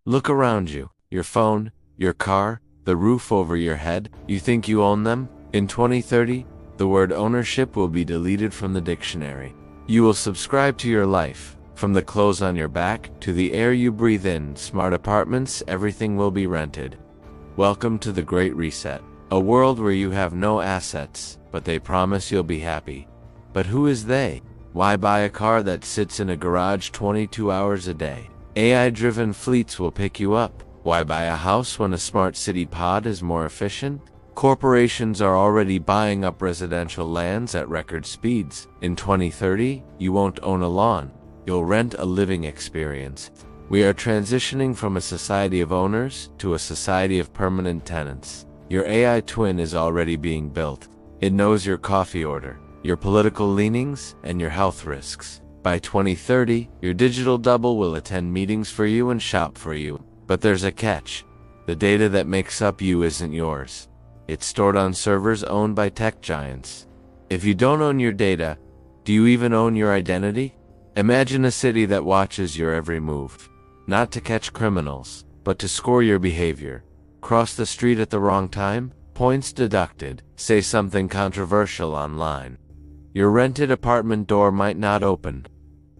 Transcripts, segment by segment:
Look around you. Your phone, your car, the roof over your head. You think you own them? In 2030, the word ownership will be deleted from the dictionary. You will subscribe to your life. From the clothes on your back to the air you breathe in, smart apartments, everything will be rented. Welcome to the Great Reset, a world where you have no assets, but they promise you'll be happy. But who is they? Why buy a car that sits in a garage 22 hours a day? AI-driven fleets will pick you up. Why buy a house when a smart city pod is more efficient? Corporations are already buying up residential lands at record speeds. In 2030, you won't own a lawn. You'll rent a living experience. We are transitioning from a society of owners to a society of permanent tenants. Your AI twin is already being built. It knows your coffee order, your political leanings, and your health risks. By 2030, your digital double will attend meetings for you and shop for you. But there's a catch. The data that makes up you isn't yours. It's stored on servers owned by tech giants. If you don't own your data, do you even own your identity? Imagine a city that watches your every move. Not to catch criminals, but to score your behavior. Cross the street at the wrong time? Points deducted. Say something controversial online. Your rented apartment door might not open.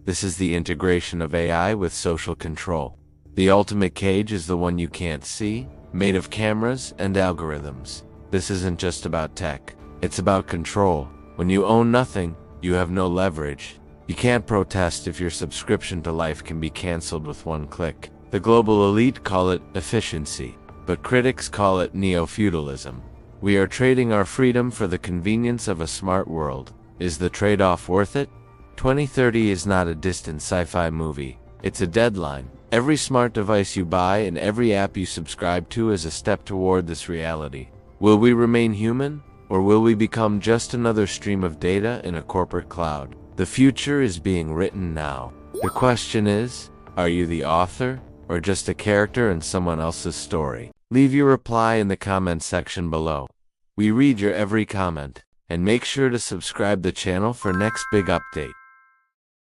This is the integration of AI with social control. The ultimate cage is the one you can't see, made of cameras and algorithms. This isn't just about tech. It's about control. When you own nothing, you have no leverage. You can't protest if your subscription to life can be canceled with one click. The global elite call it efficiency, but critics call it neo-feudalism. We are trading our freedom for the convenience of a smart world. Is the trade-off worth it? 2030 is not a distant sci-fi movie. It's a deadline. Every smart device you buy and every app you subscribe to is a step toward this reality. Will we remain human, or will we become just another stream of data in a corporate cloud? The future is being written now. The question is, are you the author, or just a character in someone else's story? Leave your reply in the comments section below. We read your every comment, and make sure to subscribe the channel for next big update.